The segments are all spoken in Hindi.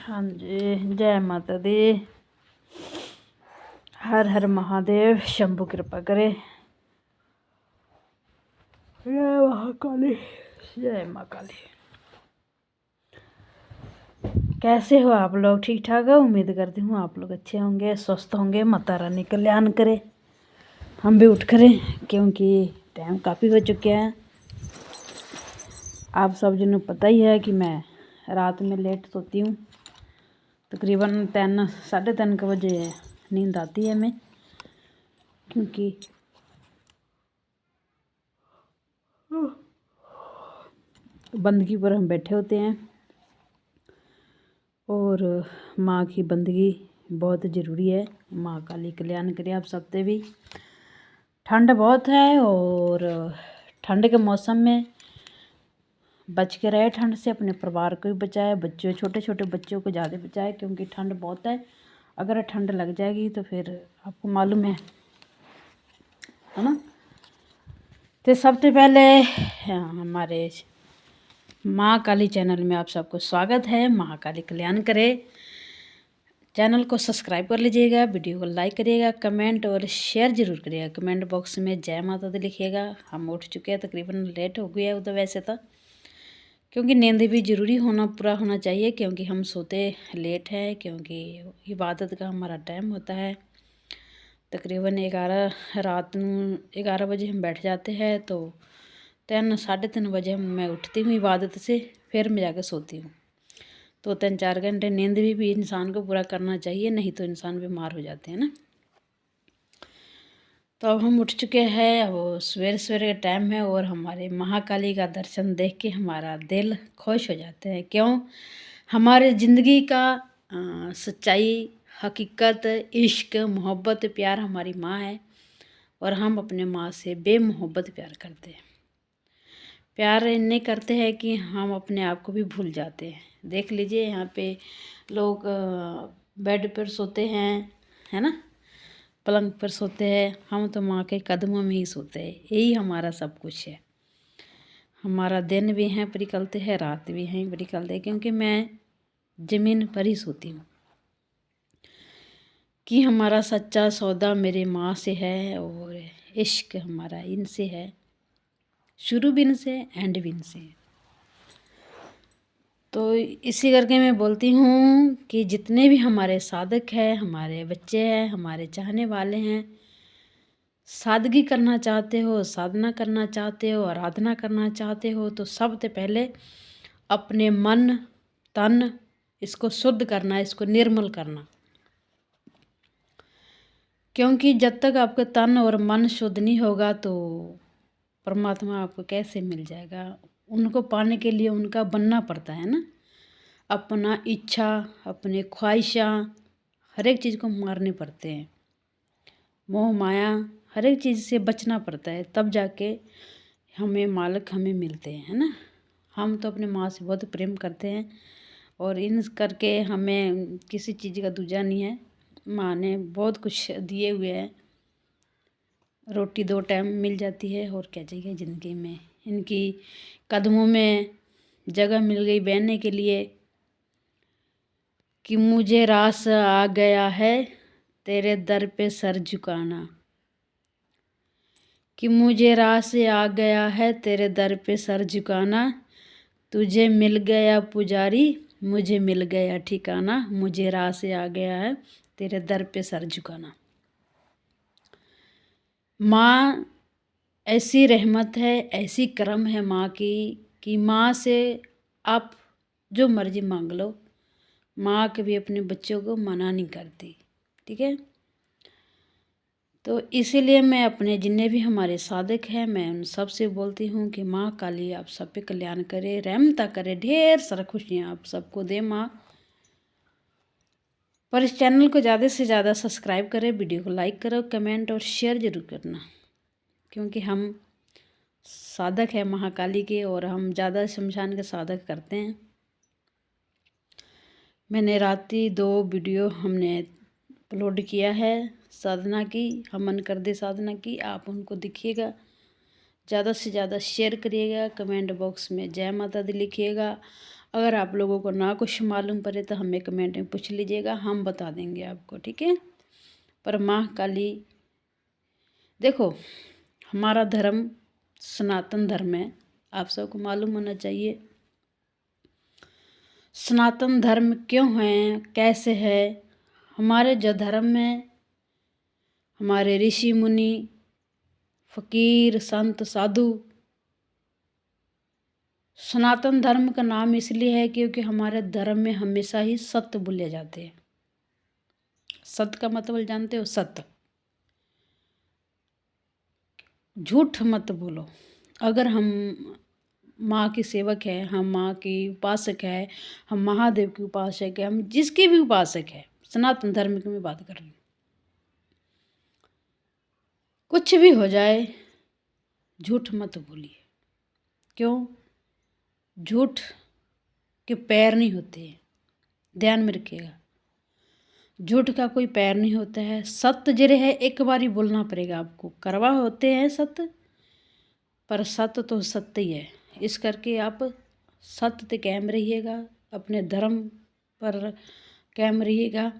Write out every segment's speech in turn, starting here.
हाँ जी, जय माता दी। हर हर महादेव। शंभु कृपा करे। जय महाकाली, जय माँ काली। कैसे हो आप लोग? ठीक ठाक है? उम्मीद करती हूँ आप लोग अच्छे होंगे, स्वस्थ होंगे। माता रानी कल्याण करे, हम भी उठ करें, क्योंकि टाइम काफ़ी हो चुके हैं। आप सब जिन्हें पता ही है कि मैं रात में लेट सोती हूँ। तकरीबन 3-3:30 बजे नींद आती है हमें, क्योंकि बंदगी पर हम बैठे होते हैं और माँ की बंदगी बहुत ज़रूरी है। माँ काली कल्याण करे आप सबसे भी। ठंड बहुत है और ठंड के मौसम में बच के रहे ठंड से, अपने परिवार को भी बचाए, बच्चों छोटे छोटे बच्चों को ज़्यादा बचाए, क्योंकि ठंड बहुत है। अगर ठंड लग जाएगी तो फिर आपको मालूम है ना। तो सबसे पहले हमारे माँ काली चैनल में आप सबको स्वागत है। माँ काली कल्याण करे। चैनल को सब्सक्राइब कर लीजिएगा, वीडियो को लाइक करिएगा, कमेंट और शेयर ज़रूर करिएगा। कमेंट बॉक्स में जय माता दी लिखिएगा। हम उठ चुके हैं, तकरीबन लेट हो गया है उधर वैसे तो, क्योंकि नींद भी ज़रूरी होना पूरा होना चाहिए, क्योंकि हम सोते लेट हैं, क्योंकि इबादत का हमारा टाइम होता है। तकरीबन 11 बजे हम बैठ जाते हैं, तो 3-3:30 बजे मैं उठती हूँ इबादत से, फिर मैं जाकर सोती हूँ। तो 3-4 घंटे नींद भी इंसान को पूरा करना चाहिए, नहीं तो इंसान बीमार हो जाते हैं ना। तो अब हम उठ चुके हैं, वो सवेरे सवेरे का टाइम है और हमारे महाकाली का दर्शन देख के हमारा दिल खुश हो जाते हैं। क्यों? हमारे ज़िंदगी का सच्चाई, हकीकत, इश्क, मोहब्बत, प्यार हमारी माँ है और हम अपने माँ से बेमोहब्बत प्यार करते हैं। प्यार इन्हें करते हैं कि हम अपने आप को भी भूल जाते हैं। देख लीजिए, यहाँ पे लोग बेड पर सोते हैं, है ना, पलंग पर सोते हैं। हम तो माँ के कदमों में ही सोते हैं। यही हमारा सब कुछ है। हमारा दिन भी हैं पर निकलते हैं, रात भी हैं पर निकलते हैं, क्योंकि मैं ज़मीन पर ही सोती हूँ। कि हमारा सच्चा सौदा मेरे माँ से है और इश्क हमारा इनसे है, शुरू भी इनसे एंड भी इनसे है। तो इसी करके मैं बोलती हूँ कि जितने भी हमारे साधक हैं, हमारे बच्चे हैं, हमारे चाहने वाले हैं, सादगी करना चाहते हो, साधना करना चाहते हो, आराधना करना चाहते हो, तो सबसे पहले अपने मन तन इसको शुद्ध करना, इसको निर्मल करना। क्योंकि जब तक आपका तन और मन शुद्ध नहीं होगा तो परमात्मा आपको कैसे मिल जाएगा? उनको पाने के लिए उनका बनना पड़ता है ना। अपना इच्छा, अपने ख्वाहिशां, हर एक चीज़ को मारने पड़ते हैं। मोह माया हर एक चीज़ से बचना पड़ता है, तब जाके हमें मालिक हमें मिलते हैं, है ना। हम तो अपने माँ से बहुत प्रेम करते हैं और इन करके हमें किसी चीज़ का दूजा नहीं है। माँ ने बहुत कुछ दिए हुए हैं। रोटी 2 टाइम मिल जाती है और क्या चाहिए ज़िंदगी में। इनकी कदमों में जगह मिल गई बहने के लिए कि मुझे रास आ गया है तेरे दर पे सर झुकाना, कि मुझे रास आ गया है तेरे दर पे सर झुकाना, तुझे मिल गया पुजारी मुझे मिल गया ठिकाना, मुझे रास आ गया है तेरे दर पे सर झुकाना। माँ ऐसी रहमत है, ऐसी करम है माँ की कि माँ से आप जो मर्जी मांग लो, माँ कभी अपने बच्चों को मना नहीं करती। ठीक है। तो इसीलिए मैं अपने जितने भी हमारे साधक हैं, मैं उन सब से बोलती हूँ कि माँ काली आप सब पे कल्याण करे, रहमता करे, ढेर सारा खुशियाँ आप सबको दे माँ। पर इस चैनल को ज़्यादा से ज़्यादा सब्सक्राइब करें, वीडियो को लाइक करो, कमेंट और शेयर ज़रूर करना, क्योंकि हम साधक है महाकाली के और हम ज़्यादा शमशान के साधक करते हैं। मैंने राती 2 वीडियो हमने अपलोड किया है साधना की, हमन कर दे साधना की, आप उनको देखिएगा, ज़्यादा से ज़्यादा शेयर करिएगा, कमेंट बॉक्स में जय माता दी लिखिएगा। अगर आप लोगों को ना कुछ मालूम पड़े तो हमें कमेंट में पूछ लीजिएगा, हम बता देंगे आपको, ठीक है। पर माँ काली, देखो हमारा धर्म सनातन धर्म है, आप सबको मालूम होना चाहिए। सनातन धर्म क्यों है, कैसे है। हमारे जो धर्म में हमारे ऋषि मुनि, फकीर, संत, साधु, सनातन धर्म का नाम इसलिए है क्योंकि हमारे धर्म में हमेशा ही सत्य बोले जाते हैं। सत्य का मतलब जानते हो? सत्य, झूठ मत बोलो। अगर हम माँ के सेवक है, हम माँ की उपासक है, हम महादेव की उपासक है, हम जिसके भी उपासक है, सनातन धर्म की मैं बात कर रही हूँ, कुछ भी हो जाए झूठ मत बोलिए। क्यों? झूठ के पैर नहीं होते हैं, ध्यान में रखिएगा। झूठ का कोई पैर नहीं होता है। सत्य जरे है एक बार ही बोलना पड़ेगा आपको। करवा होते हैं सत्य, पर सत्य तो सत्य ही है। इस करके आप सत्य पे कायम रहिएगा, अपने धर्म पर कायम रहिएगा।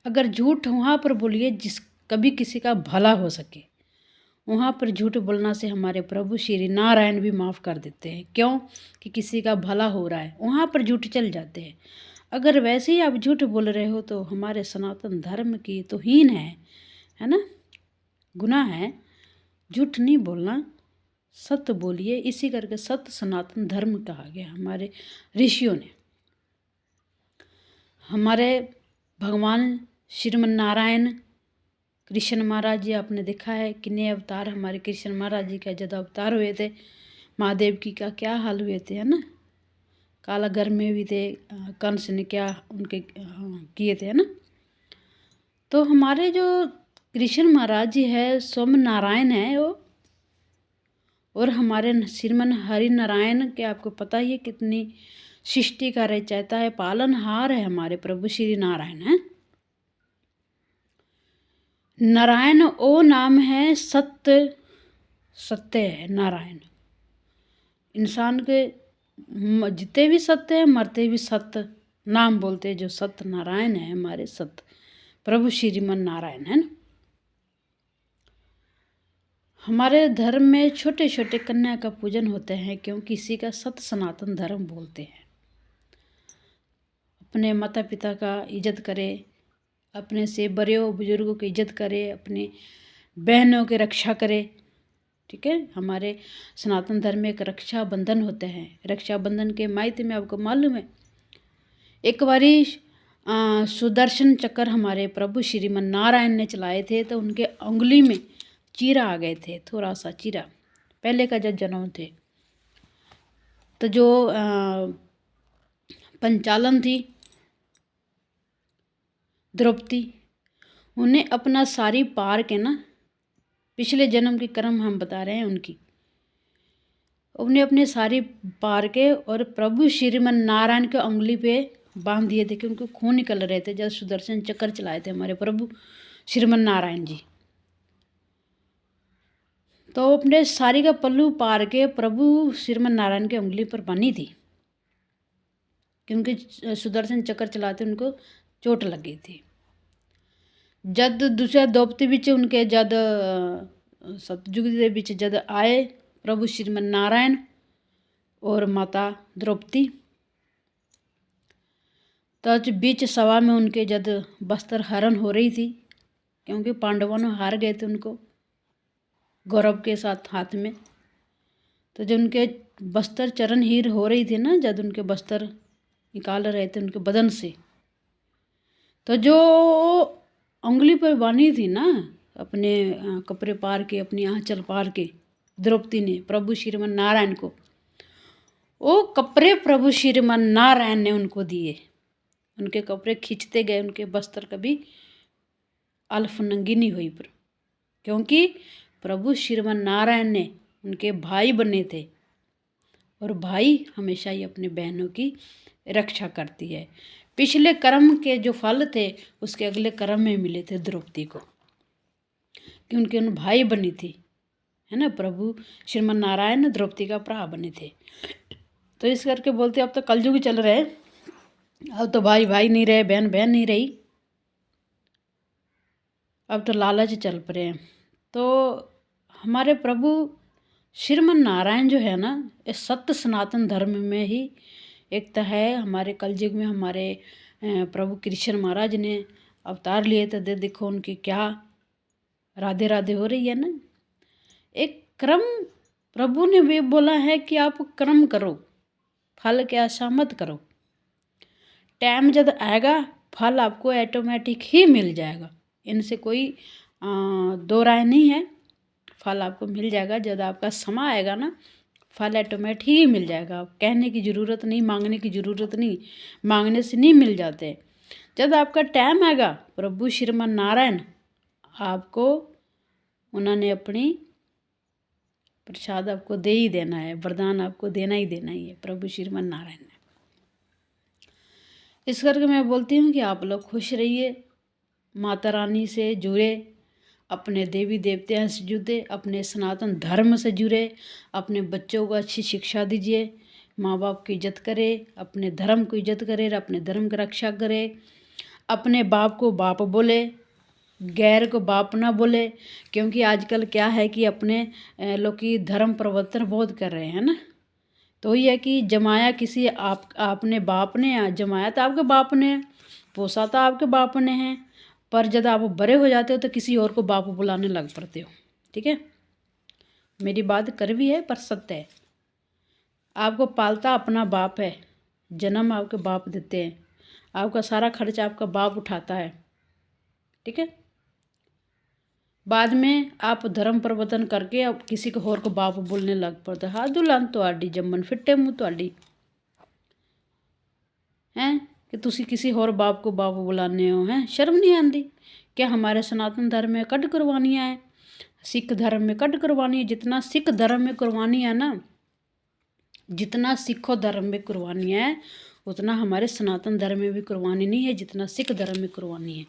अगर झूठ वहाँ पर बोलिए जिस कभी किसी का भला हो सके, वहाँ पर झूठ बोलना से हमारे प्रभु श्री नारायण भी माफ़ कर देते हैं। क्यों? कि किसी का भला हो रहा है, वहाँ पर झूठ चल जाते हैं। अगर वैसे ही आप झूठ बोल रहे हो तो हमारे सनातन धर्म की तो हीन है ना, गुनाह है। झूठ नहीं बोलना, सत्य बोलिए। इसी करके सत्य सनातन धर्म कहा गया हमारे ऋषियों ने। हमारे भगवान श्रीमन नारायण कृष्ण महाराज जी, आपने देखा है कितने अवतार हमारे कृष्ण महाराज जी का जब अवतार हुए थे, महादेव की का क्या हाल हुए थे, है ना। काला घर में भी थे, कंस ने क्या उनके किए थे, है ना। तो हमारे जो कृष्ण महाराज जी है सोम नारायण है वो, और हमारे श्रीमन हरि नारायण के आपको पता ही है कितनी सृष्टि का रचयिता है, पालनहार है हमारे प्रभु श्री नारायण है। नारायण ओ नाम है, सत्य सत्य है नारायण। इंसान के जितने भी सत्य है, मरते भी सत्य नाम बोलते हैं। जो सत्य नारायण है हमारे सत्य प्रभु श्रीमन नारायण है ना। हमारे धर्म में छोटे छोटे कन्या का पूजन होते हैं क्योंकि इसी का सत्य सनातन धर्म बोलते हैं। अपने माता पिता का इज्जत करे, अपने से बड़े बुजुर्गों की इज्जत करे, अपने बहनों की रक्षा करे, ठीक है। हमारे सनातन धर्म में एक रक्षा बंधन होते हैं। रक्षा बंधन के मायने में आपको मालूम है, एक बारी सुदर्शन चक्र हमारे प्रभु श्रीमन नारायण ने चलाए थे तो उनके उंगली में चीरा आ गए थे, थोड़ा सा चीरा, पहले का जब जन्म थे। तो जो पंचालन थी द्रौपदी, उन्हें अपना सारी पार के ना, पिछले जन्म के कर्म हम बता रहे हैं उनकी, उन्हें अपने सारी पार के और प्रभु श्रीमन नारायण के उंगली पे बांध दिए थे कि उनको खून निकल रहे थे जब सुदर्शन चक्र चलाए थे हमारे प्रभु श्रीमन नारायण जी। तो अपने सारी का पल्लू पार के प्रभु श्रीमन नारायण के उंगली पर बनी थी क्योंकि सुदर्शन चक्र चलाते उनको चोट लग गई थी। जद दूसरा द्रौपदी बिच उनके जद सतयुग के बिच जद आए प्रभु श्रीमन नारायण और माता द्रौपदी, तो बीच सभा में उनके जद वस्त्र हरण हो रही थी क्योंकि पांडवों ने हार गए थे उनको गौरव के साथ हाथ में। तो जब उनके वस्त्र चरण हीर हो रही थी ना, जब उनके वस्त्र निकाल रहे थे उनके बदन से, तो जो उंगली पर बानी थी ना अपने कपड़े पार के, अपनी आंचल पार के द्रौपदी ने प्रभु श्रीमन नारायण को, वो कपड़े प्रभु श्रीमन नारायण ने उनको दिए। उनके कपड़े खींचते गए, उनके वस्त्र कभी अल्फ नंगी नहीं हुई, पर क्योंकि प्रभु श्रीमन नारायण ने उनके भाई बने थे और भाई हमेशा ही अपने बहनों की रक्षा करती है। पिछले कर्म के जो फल थे उसके अगले कर्म में मिले थे द्रौपदी को कि उनके उन भाई बनी थी, है ना। प्रभु श्रीमन नारायण द्रौपदी का भरा बने थे। तो इस करके बोलते अब तो कलयुग चल रहे, अब तो भाई भाई नहीं रहे, बहन बहन नहीं रही, अब तो लालच चल पड़े हैं। तो हमारे प्रभु श्रीमन नारायण जो है ना, इस सत्य सनातन धर्म में ही एकता है। हमारे कलयुग में हमारे प्रभु कृष्ण महाराज ने अवतार लिए थे, देखो उनकी क्या राधे राधे हो रही है ना। एक क्रम प्रभु ने भी बोला है कि आप कर्म करो, फल की आशा मत करो। टाइम जब आएगा फल आपको ऑटोमेटिक ही मिल जाएगा, इनसे कोई दो राय नहीं है। फल आपको मिल जाएगा, जब आपका समय आएगा ना, फल ऑटोमेटिक ही मिल जाएगा। कहने की ज़रूरत नहीं, मांगने की ज़रूरत नहीं, मांगने से नहीं मिल जाते। जब आपका टाइम आएगा, प्रभु श्रीमन नारायण आपको, उन्होंने अपनी प्रसाद आपको दे ही देना है, वरदान आपको देना ही है प्रभु श्रीमन नारायण ने। इस करके मैं बोलती हूँ कि आप लोग खुश रहिए, माता रानी से जुड़े, अपने देवी देवताओं से जुड़े, अपने सनातन धर्म से जुड़े, अपने बच्चों को अच्छी शिक्षा दीजिए, माँ बाप की इज्जत करे, अपने धर्म को इज्जत करे, अपने धर्म की रक्षा करे, अपने बाप को बाप बोले, गैर को बाप ना बोले। क्योंकि आजकल क्या है कि अपने लोग की धर्म परिवर्तन बहुत कर रहे हैं ना। तो ये है कि जमाया किसी आपने बाप ने, जमाया तो आपके बाप ने, पोसा तो आपके बाप ने है, पर जब आप बड़े हो जाते हो तो किसी और को बाप बुलाने लग पड़ते हो। ठीक है, मेरी बात कड़वी है पर सत्य है। आपको पालता अपना बाप है, जन्म आपके बाप देते हैं, आपका सारा खर्च आपका बाप उठाता है। ठीक है, बाद में आप धर्म परिवर्तन करके अब किसी को और को बाप बोलने लग पड़ते। हाँ दुल्हन तुहाडी जम्मन फिट्टे मुँह तुहाडी हैं कि तुसी किसी और बाप को बाप बुलाने हो, हैं शर्म नहीं आती। क्या हमारे सनातन धर्म में कट कुर्बानियाँ हैं, सिख धर्म में कट कुर्बानी है। जितना सिख धर्म में कुर्बानी है ना, जितना सिखो धर्म में कुर्बानी है, उतना हमारे सनातन धर्म में भी कुर्बानी नहीं है जितना सिख धर्म में कुर्बानी है।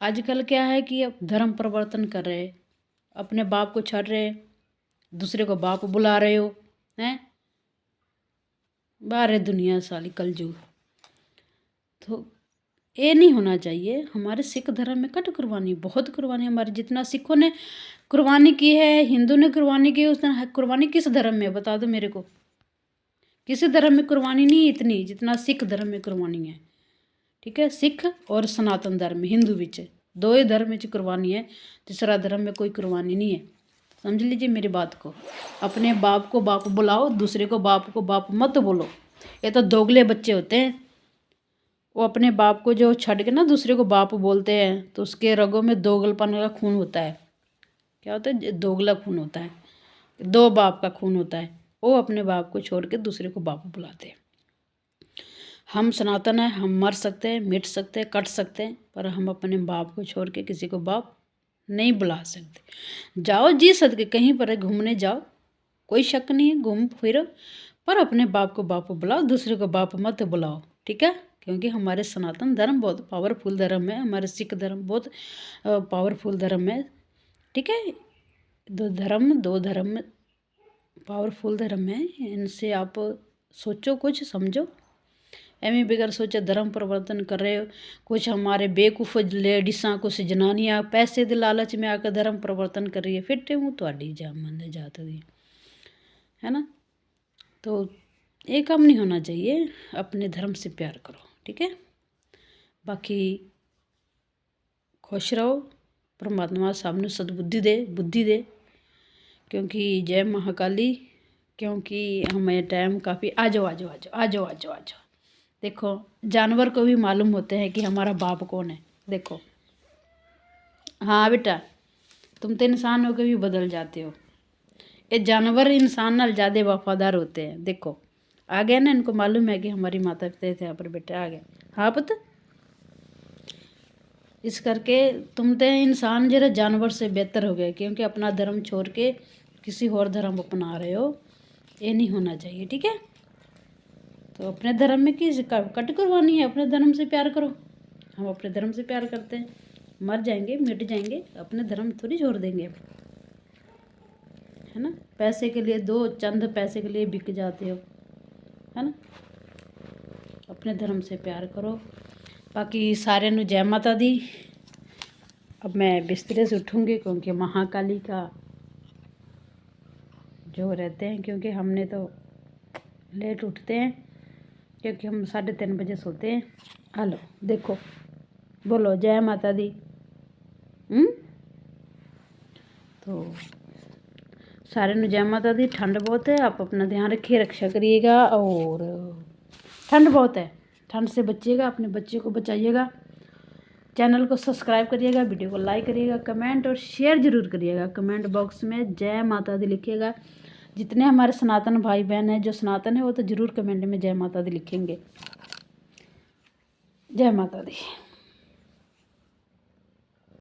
आजकल क्या है कि अब धर्म परिवर्तन कर रहे, अपने बाप को छड़ रहे, दूसरे को बाप बुला रहे हो, हैं बाहर दुनिया साली कलयुग। तो ये नहीं होना चाहिए। हमारे सिख धर्म में कट कुर्बानी, बहुत कुर्बानी हमारे, जितना सिखों ने कुर्बानी की है, हिंदू ने कुर्बानी की है, उसने कुर्बानी किस धर्म में बता दो मेरे को। किसी धर्म में कुर्बानी नहीं इतनी जितना सिख धर्म में कुर्बानी है। ठीक है, सिख और सनातन धर्म हिंदू बिच दो ही धर्म में कुर्बानी है, तीसरा धर्म में कोई कुर्बानी नहीं है। समझ लीजिए मेरी बात को। अपने बाप को बाप बुलाओ, दूसरे को बाप मत बोलो। ये तो दोगले बच्चे होते हैं, वो अपने बाप को जो छड़ के ना दूसरे को बाप बोलते हैं, तो उसके रगों में दोगलपन का खून होता है। क्या होता है? दोगला खून होता है, दो बाप का खून होता है। वो अपने बाप को छोड़ के दूसरे को बाप बुलाते हैं। हम सनातन हैं, हम मर सकते हैं, मिट सकते हैं, कट सकते हैं, पर हम अपने बाप को छोड़ के किसी को बाप नहीं बुला सकते। जाओ जी सदके कहीं पर घूमने जाओ, कोई शक नहीं है, घूम फिरो, पर अपने बाप को बाप बुलाओ, दूसरे को बाप मत बुलाओ। ठीक है, क्योंकि हमारे सनातन धर्म बहुत पावरफुल धर्म है, हमारे सिख धर्म बहुत पावरफुल धर्म है। ठीक है, दो धर्म पावरफुल धर्म है, इनसे आप सोचो, कुछ समझो। एम बगैर सोचे धर्म परिवर्तन कर रहे हो। कुछ हमारे बेवकूफ़ लेडीसा, कुछ जनानियाँ पैसे के लालच में आकर धर्म परिवर्तन कर रही है। फिर हूँ थोड़ी जामन जात दी है ना। तो ये काम नहीं होना चाहिए, अपने धर्म से प्यार करो। ठीक है, बाकी खुश रहो, परमात्मा सामने सद्बुद्धि दे, बुद्धि दे। क्योंकि जय महाकाली, क्योंकि हमें टाइम काफ़ी आ जाओ आ जाओ आ जाओ आ जाओ आ जाओ आ जाओ। देखो जानवर को भी मालूम होते हैं कि हमारा बाप कौन है। देखो हाँ बेटा, तुम तो इंसान होकर भी बदल जाते हो। ये जानवर इंसान नाल ज़्यादा वफादार होते हैं। देखो आ गया ना, इनको मालूम है कि हमारी माता पिता थे, यहाँ पर बेटा आ गया। हाँ पता, इस करके तुम तो इंसान जरा जानवर से बेहतर हो गए, क्योंकि अपना धर्म छोड़ के किसी और धर्म अपना रहे हो। ये नहीं होना चाहिए। ठीक है, तो अपने धर्म में किस कट कुर्बानी है, अपने धर्म से प्यार करो। हम अपने धर्म से प्यार करते हैं, मर जाएंगे मिट जाएंगे, अपने धर्म थोड़ी छोड़ देंगे, है ना। पैसे के लिए, दो चंद पैसे के लिए बिक जाते हो, है ना। अपने धर्म से प्यार करो। बाकी सारे नू जय माता दी। अब मैं बिस्तरे से उठूँगी क्योंकि महाकाली का जो रहते हैं, क्योंकि हमने तो लेट उठते हैं, क्योंकि हम 3:30 बजे सोते हैं। हेलो देखो, बोलो जय माता दी। तो सारे नू जय माता दी। ठंड बहुत है, आप अपना ध्यान रखिए, रक्षा करिएगा। और ठंड बहुत है, ठंड से बचिएगा, अपने बच्चे को बचाइएगा। चैनल को सब्सक्राइब करिएगा, वीडियो को लाइक करिएगा, कमेंट और शेयर ज़रूर करिएगा। कमेंट बॉक्स में जय माता दी लिखिएगा। जितने हमारे सनातन भाई बहन हैं जो सनातन है वो तो ज़रूर कमेंट में जय माता दी लिखेंगे। जय माता दी।